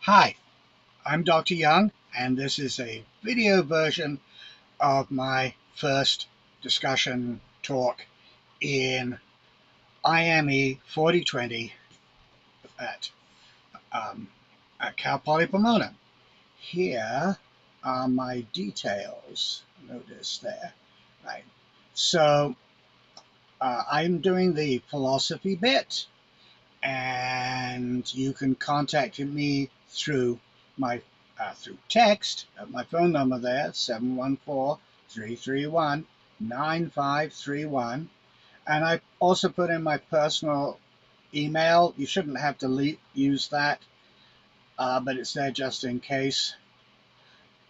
Hi, I'm Dr. Young, and this is a video version of my first discussion talk in IME 4020 at, um, at Cal Poly Pomona. Here are my details. Notice there, right? So I'm doing the philosophy bit, and you can contact me through my through text at my phone number there, 714-331-9531. And I also put in my personal email. You shouldn't have to use that, but it's there just in case.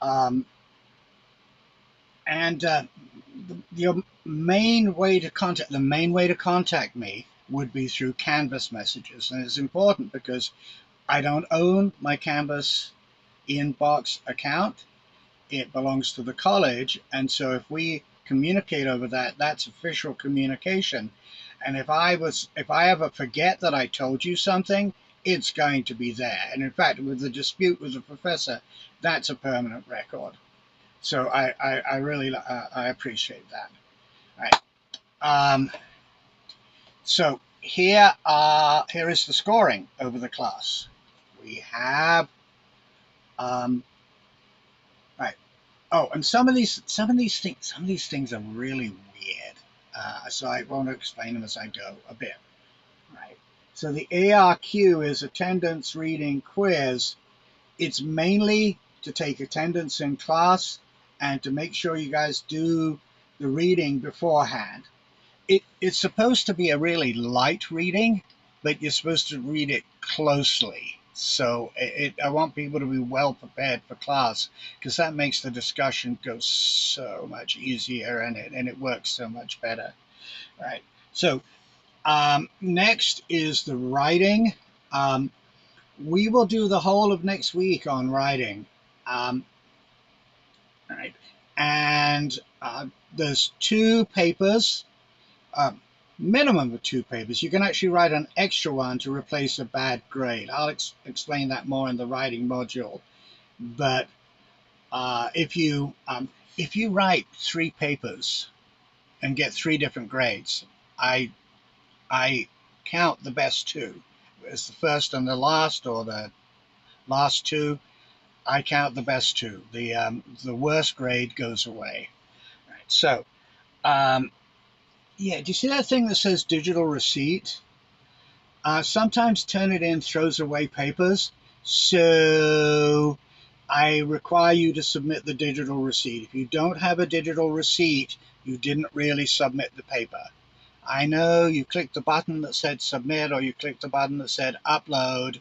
Um, and your the main way to contact me would be through Canvas messages, and it's important because I don't own my Canvas inbox account. It belongs to the college, and so if we communicate over that, that's official communication. And if I ever forget that I told you something, it's going to be there. And in fact, with the dispute with the professor, that's a permanent record. So I really I appreciate that. All right. So here is the scoring over the class. We have right. Oh, and some of these things are really weird. So I want to explain them as I go a bit. Right. So the ARQ is attendance reading quiz. It's mainly to take attendance in class and to make sure you guys do the reading beforehand. It's supposed to be a really light reading, but you're supposed to read it closely. So I want people to be well prepared for class, because that makes the discussion go so much easier, and it works so much better. Right. So next is the writing. Um, we will do the whole of next week on writing. Um, right. And there's two papers, uh, minimum of two papers. You can actually write an extra one to replace a bad grade. I'll explain that more in the writing module. But uh, if you um, if you write three papers and get three different grades, I I count the best two. It's the first and the last, or the last two. I count the best two. The worst grade goes away. Right. So yeah, do you see that thing that says digital receipt? Sometimes Turnitin throws away papers, so I require you to submit the digital receipt. If you don't have a digital receipt, you didn't really submit the paper. I know you clicked the button that said submit, or you clicked the button that said upload,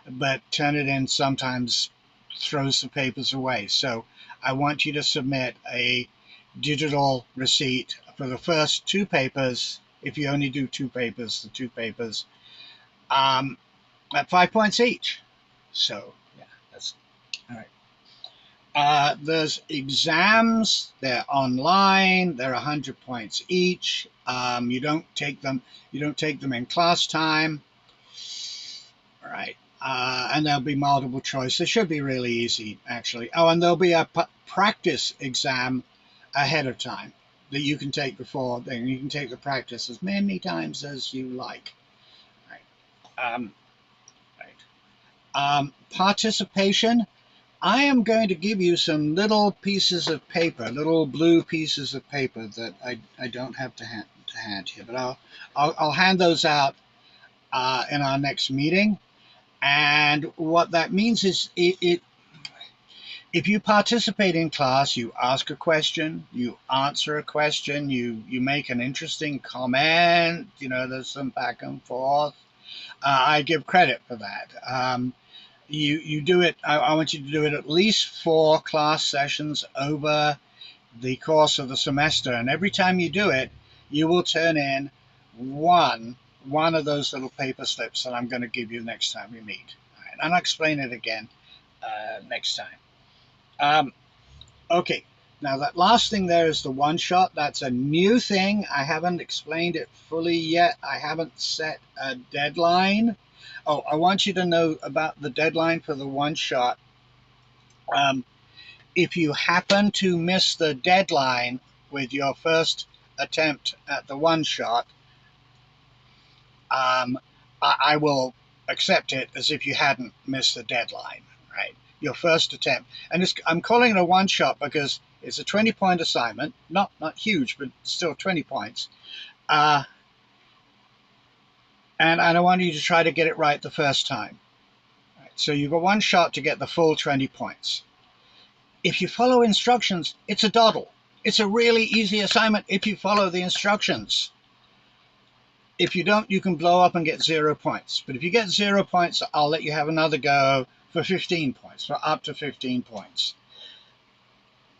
but Turnitin sometimes throws the papers away. So I want you to submit a digital receipt for the first two papers. If you only do two papers, the two papers, at 5 points each. So yeah, that's all right. There's exams. They're online. They're 100 points each. You don't take them. You don't take them in class time. All right. And there'll be multiple choice. They should be really easy, actually. Oh, and there'll be a practice exam ahead of time that you can take before. Then you can take the practice as many times as you like. Right. Right. Participation. I am going to give you some little pieces of paper, little blue pieces of paper that I don't have to hand here, but I'll hand those out in our next meeting. And what that means is if you participate in class, you ask a question, you answer a question, you make an interesting comment, there's some back and forth. I give credit for that. You do it. I want you to do it at least 4 class sessions over the course of the semester, and every time you do it, you will turn in one of those little paper slips that I'm going to give you next time we meet. All right, and I'll explain it again next time. Okay, now that last thing there is the one shot. That's a new thing. I haven't explained it fully yet. I haven't set a deadline. Oh, I want you to know about the deadline for the one shot. Um, if you happen to miss the deadline with your first attempt at the one shot, I will accept it as if you hadn't missed the deadline, right? Your first attempt. And I'm calling it a one shot because it's a 20-point assignment, not huge, but still 20 points. And I want you to try to get it right the first time. Right? So you've got one shot to get the full 20 points. If you follow instructions, it's a doddle. It's a really easy assignment if you follow the instructions. If you don't, you can blow up and get 0 points. But if you get 0 points, I'll let you have another go for 15 points, for up to 15 points.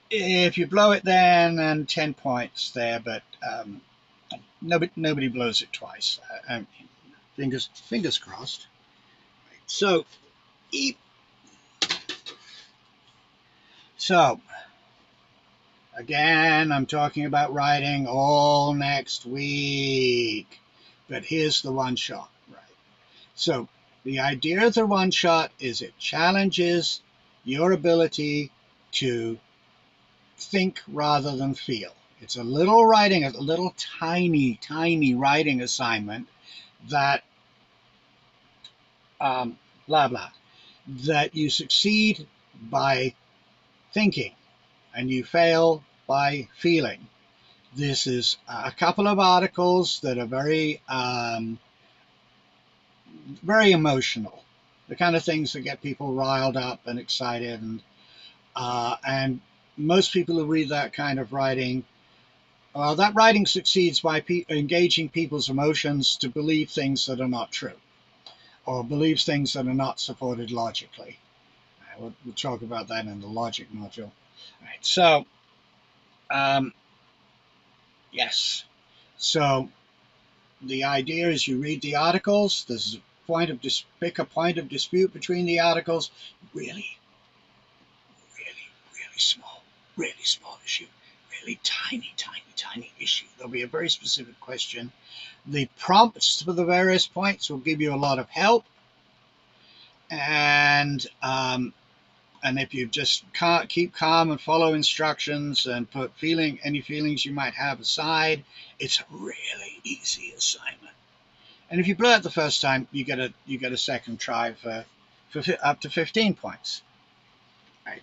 If you blow it then 10 points there, but nobody blows it twice. Fingers crossed. So again, I'm talking about writing all next week, but here's the one shot, right? So the idea of the one shot is it challenges your ability to think rather than feel. It's a little tiny writing assignment that blah blah that you succeed by thinking and you fail by feeling. This is a couple of articles that are very emotional, the kind of things that get people riled up and excited, and most people who read that kind of writing, well, that writing succeeds by engaging people's emotions to believe things that are not true, or believe things that are not supported logically. We'll talk about that in the logic module. All right, so yes, so the idea is you read the articles. There's pick a point of dispute between the articles. Really really small issue. Really tiny issue. There'll be a very specific question. The prompts for the various points will give you a lot of help. And if you just keep calm and follow instructions and put any feelings you might have aside, it's a really easy assignment. And if you blow it the first time, you get a second try for up to 15 points. Right.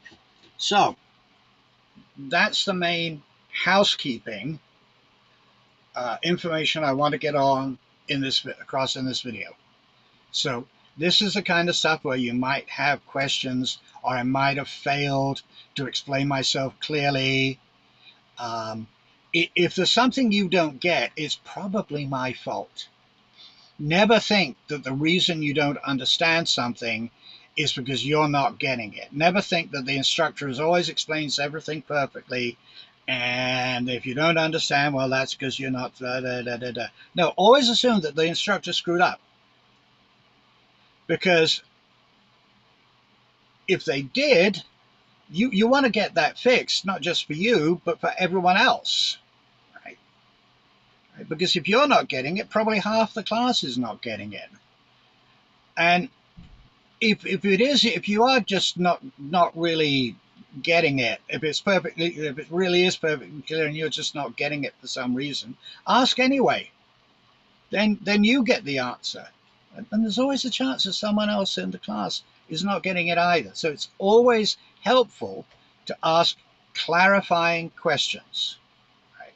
So that's the main housekeeping information I want to get across in this video. So this is the kind of stuff where you might have questions, or I might have failed to explain myself clearly. If there's something you don't get, it's probably my fault. Never think that the reason you don't understand something is because you're not getting it. Never think that the instructor always explains everything perfectly, and if you don't understand, well, that's because you're not No, always assume that the instructor screwed up. Because if they did, you want to get that fixed, not just for you, but for everyone else. Right? Because if you're not getting it, probably half the class is not getting it. And if you are just not really getting it, if it really is perfectly clear and you're just not getting it for some reason, ask anyway. Then you get the answer. And there's always a chance that someone else in the class is not getting it either. So it's always helpful to ask clarifying questions. Right?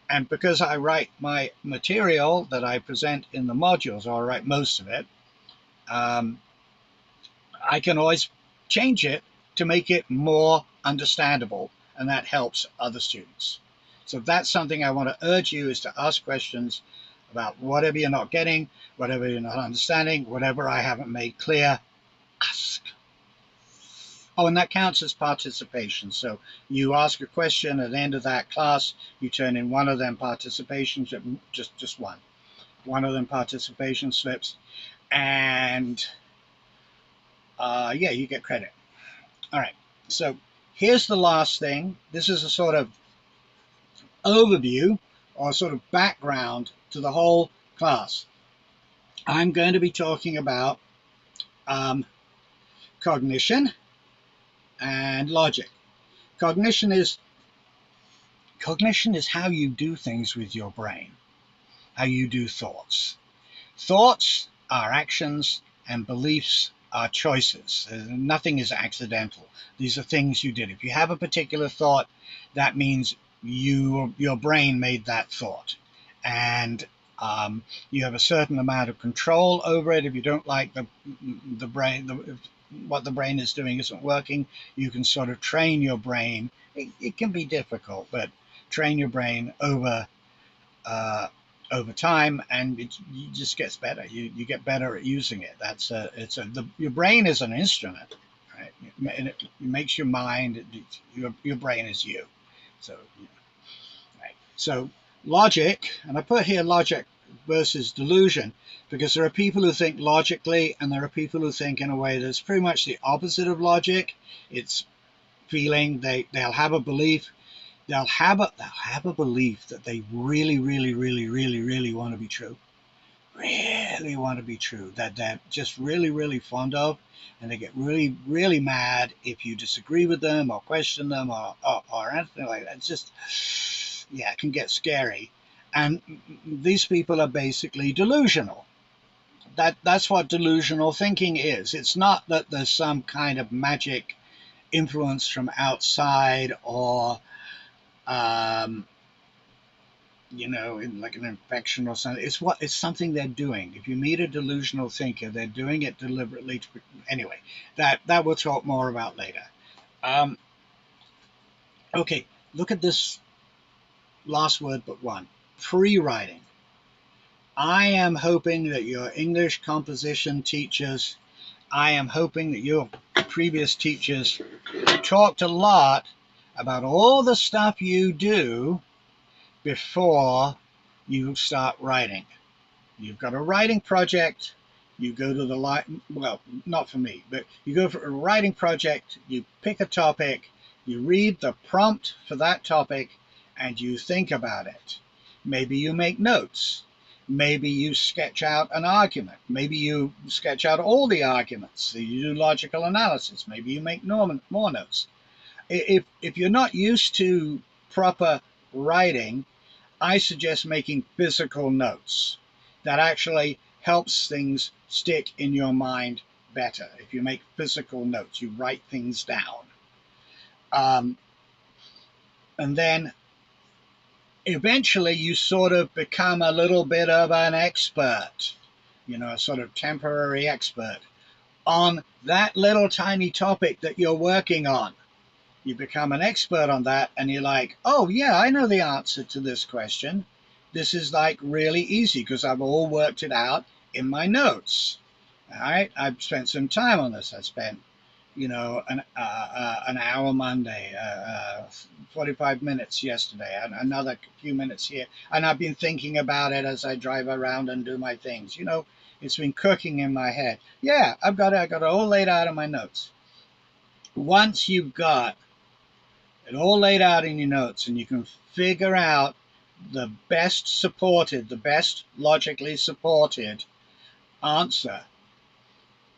And because I write my material that I present in the modules, or I write most of it, I can always change it to make it more understandable, and that helps other students. So that's something I want to urge you, is to ask questions about whatever you're not getting, whatever you're not understanding, whatever I haven't made clear, ask. Oh, and that counts as participation. So you ask a question at the end of that class, you turn in one of them participation, just one of them participation slips, and yeah, you get credit. All right, so here's the last thing. This is a sort of overview or sort of background to the whole class. I'm going to be talking about um, cognition and logic. Cognition is cognition is how you do things with your brain, how you do thoughts. Thoughts are actions and beliefs are choices. Nothing is accidental. These are things you did. If you have a particular thought, that means your brain made that thought. And you have a certain amount of control over it. If you don't like the brain, what the brain is doing isn't working, you can sort of train your brain. It can be difficult, but train your brain uh, over time, and it just gets better. You get better at using it. Your brain is an instrument, right? And it makes your mind. Your brain is you. So, right. So logic, and I put here logic versus delusion, because there are people who think logically, and there are people who think in a way that's pretty much the opposite of logic. It's feeling. They'll have a belief, they'll have a belief that they really want to be true, really want to be true, that they're just really fond of, and they get really mad if you disagree with them or question them or anything like that. It's just, yeah, it can get scary. And these people are basically delusional. That's what delusional thinking is. It's not that there's some kind of magic influence from outside, or um, like an infection or something. It's something they're doing. If you meet a delusional thinker, they're doing it deliberately. Anyway, that we'll talk more about later. Um, okay, look at this last word but one: pre-writing. I am hoping that your English composition teachers, I am hoping that your previous teachers talked a lot about all the stuff you do before you start writing. You've got a writing project, you go to well, not for me, but you go for a writing project, you pick a topic, you read the prompt for that topic, and you think about it. Maybe you make notes. Maybe you sketch out an argument. Maybe you sketch out all the arguments. So you do logical analysis. Maybe you make more notes. If you're not used to proper writing, I suggest making physical notes. That actually helps things stick in your mind better. If you make physical notes, you write things down. Um, and then eventually you sort of become a little bit of an expert, a sort of temporary expert on that little tiny topic that you're working on. You become an expert on that, and you're like, oh, yeah, I know the answer to this question. This is like really easy because I've all worked it out in my notes. All right, I've spent some time on this. I spent, an hour Monday, 45 minutes yesterday, and another few minutes here. And I've been thinking about it as I drive around and do my things. It's been cooking in my head. Yeah, I got it all laid out in my notes. Once you've got it all laid out in your notes, and you can figure out the best logically supported answer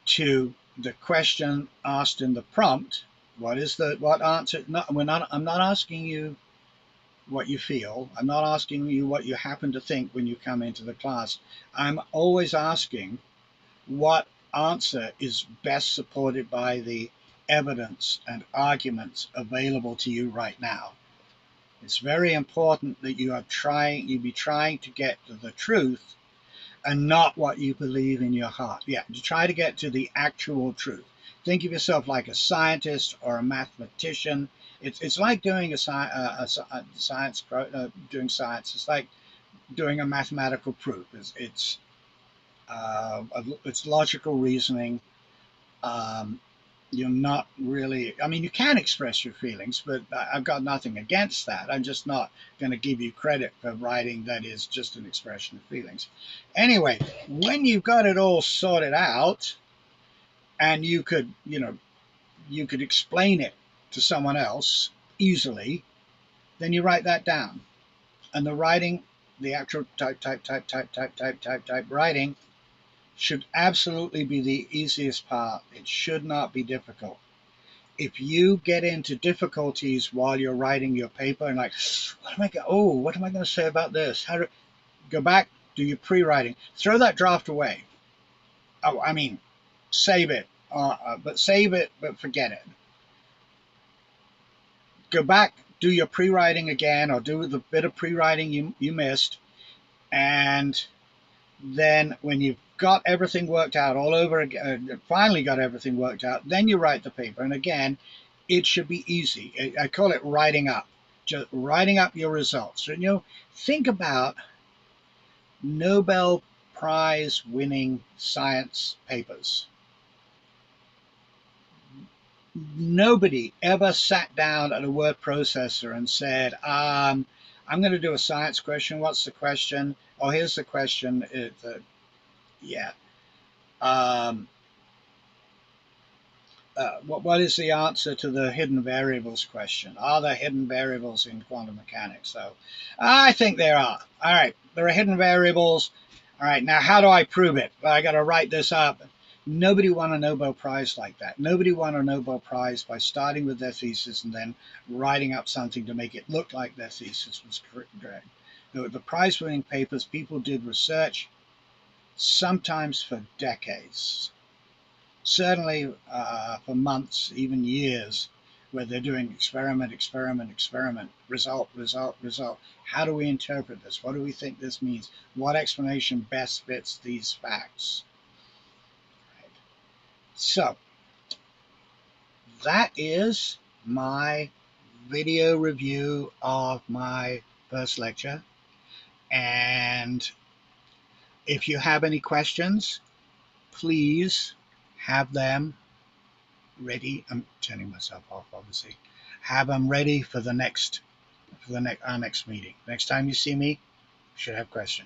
to the question asked in the prompt. What answer? I'm not asking you what you feel. I'm not asking you what you happen to think when you come into the class. I'm always asking what answer is best supported by the evidence and arguments available to you right now. It's very important that you be trying to get to the truth and not what you believe in your heart. Yeah, to try to get to the actual truth. Think of yourself like a scientist or a mathematician. It's like doing doing science. It's like doing a mathematical proof. It's logical reasoning. Um, you're not really, I mean, you can express your feelings, but I've got nothing against that. I'm just not going to give you credit for writing that is just an expression of feelings. Anyway, when you've got it all sorted out, and you could explain it to someone else easily, then you write that down. And the writing, the actual type writing, should absolutely be the easiest part. It should not be difficult. If you get into difficulties while you're writing your paper and like, what am I going to say about this? Go back, do your pre-writing, throw that draft away. Oh, I mean, save it, but forget it. Go back, do your pre-writing again, or do the bit of pre-writing you missed, and then when you've got everything worked out all over again, finally got everything worked out, then you write the paper. And again, it should be easy. I call it writing up, just writing up your results. Think about Nobel Prize winning science papers. Nobody ever sat down at a word processor and said, I'm going to do a science question. What's the question? Oh, here's the question. Yeah. Um, what is the answer to the hidden variables question? Are there hidden variables in quantum mechanics? So I think there are. All right, there are hidden variables. All right, now how do I prove it? Well, I got to write this up. Nobody won a Nobel Prize like that. Nobody won a Nobel Prize by starting with their thesis and then writing up something to make it look like their thesis was correct. The prize-winning papers, people did research, sometimes for decades, certainly for months, even years, where they're doing experiment, result. How do we interpret this? What do we think this means? What explanation best fits these facts? Right. So that is my video review of my first lecture. And if you have any questions, please have them ready. I'm turning myself off, obviously. Have them ready for our next meeting. Next time you see me, you should have questions.